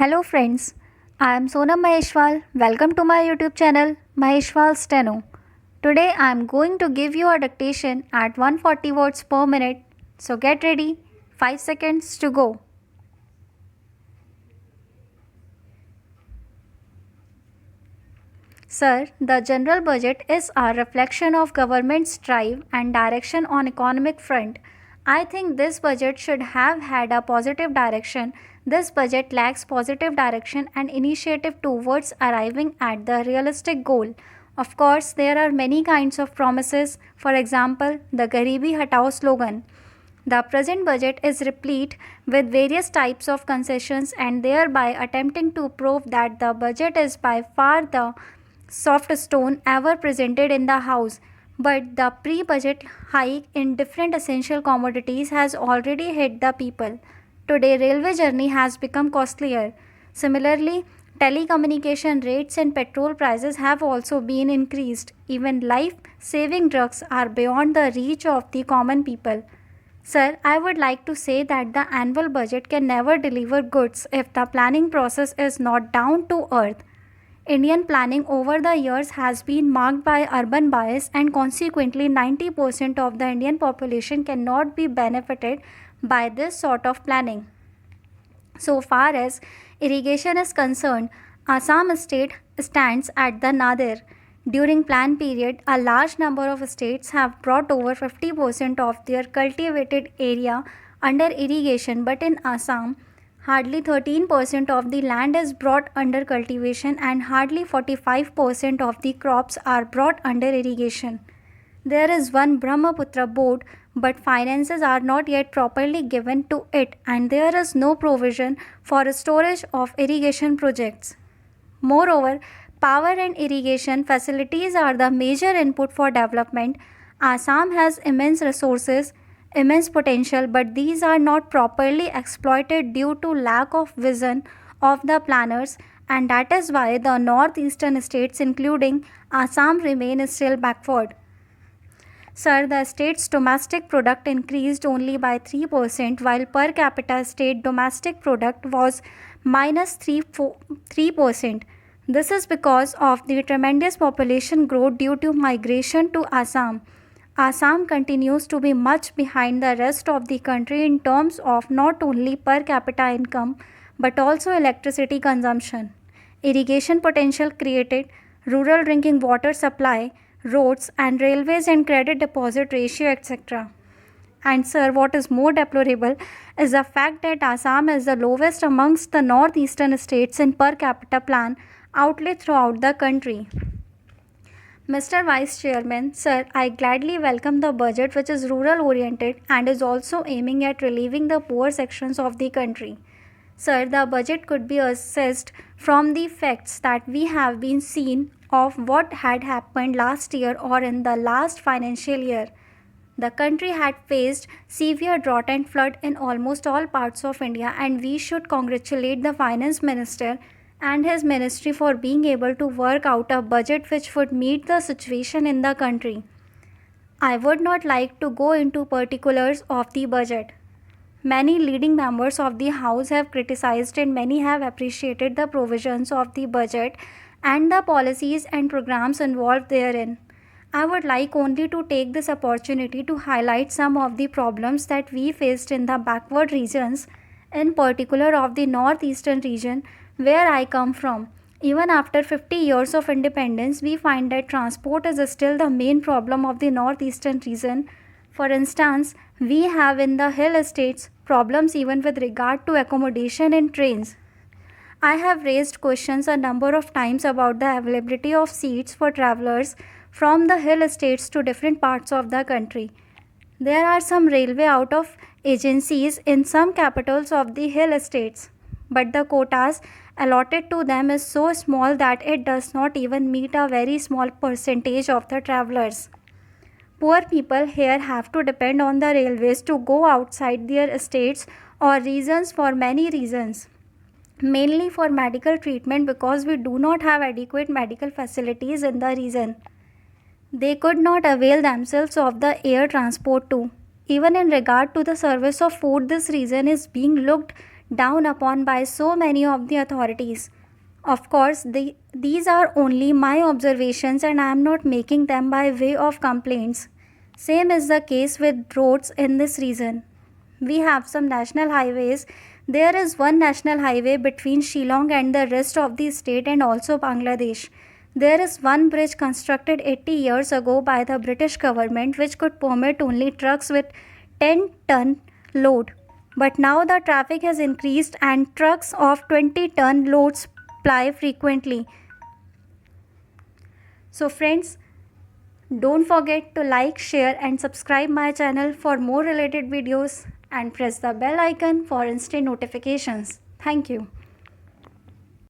Hello friends, I am Sonam Maheshwal. Welcome to my YouTube channel Maheshwal Steno. Today I am going to give you a dictation at 140 words per minute. So get ready. 5 seconds to go. Sir, the general budget is a reflection of government's drive and direction on economic front. I think this budget should have had a positive direction. This budget lacks positive direction and initiative towards arriving at the realistic goal. Of course, there are many kinds of promises. For example, the Garibi Hatao slogan. The present budget is replete with various types of concessions and thereby attempting to prove that the budget is by far the soft stone ever presented in the House. But the pre budget hike in different essential commodities has already hit the people. Today, railway journey has become costlier. Similarly, telecommunication rates and petrol prices have also been increased. Even life saving drugs are beyond the reach of the common people. Sir, I would like to say that the annual budget can never deliver goods if the planning process is not down to earth. Indian planning over the years has been marked by urban bias, and consequently 90% of the Indian population cannot be benefited by this sort of planning. So far as irrigation is concerned, Assam state stands at the nadir. During plan period, a large number of states have brought over 50% of their cultivated area under irrigation, but in Assam, hardly 13% of the land is brought under cultivation and hardly 45% of the crops are brought under irrigation. There is one Brahmaputra board, but finances are not yet properly given to it, and there is no provision for storage of irrigation projects. Moreover, power and irrigation facilities are the major input for development. Assam has immense resources, immense potential, but these are not properly exploited due to lack of vision of the planners, and that is why the northeastern states, including Assam, remain still backward. Sir, the state's domestic product increased only by 3%, while per capita state domestic product was minus 3%. This is because of the tremendous population growth due to migration to Assam. Assam continues to be much behind the rest of the country in terms of not only per capita income but also electricity consumption, irrigation potential created, rural drinking water supply, roads and railways and credit deposit ratio, etc. And sir, what is more deplorable is the fact that Assam is the lowest amongst the northeastern states in per capita plan outlay throughout the country. Mr. Vice Chairman, sir, I gladly welcome the budget which is rural oriented and is also aiming at relieving the poor sections of the country. Sir, the budget could be assessed from the facts that we have been seen of what had happened last year or in the last financial year. The country had faced severe drought and flood in almost all parts of India, and we should congratulate the finance minister and his ministry for being able to work out a budget which would meet the situation in the country. I would not like to go into particulars of the budget. Many leading members of the House have criticized and many have appreciated the provisions of the budget and the policies and programs involved therein. I would like only to take this opportunity to highlight some of the problems that we faced in the backward regions, in particular of the northeastern region where I come from. Even after 50 years of independence, we find that transport is still the main problem of the northeastern region. For instance, we have in the hill states problems even with regard to accommodation in trains. I have raised questions a number of times about the availability of seats for travelers from the hill states to different parts of the country. There are some railway out of agencies in some capitals of the hill states, but the quotas allotted to them is so small that it does not even meet a very small percentage of the travelers. Poor people here have to depend on the railways to go outside their estates or regions for many reasons, mainly for medical treatment because we do not have adequate medical facilities in the region. They could not avail themselves of the air transport too. Even in regard to the service of food, this region is being looked down upon by so many of the authorities. Of course, these are only my observations and I am not making them by way of complaints. Same is the case with roads in this region. We have some national highways. There is one national highway between Shillong and the rest of the state and also Bangladesh. There is one bridge constructed 80 years ago by the British government which could permit only trucks with 10-ton load. But now the traffic has increased and trucks of 20-ton loads ply frequently. So friends, don't forget to like, share and subscribe my channel for more related videos and press the bell icon for instant notifications. Thank you.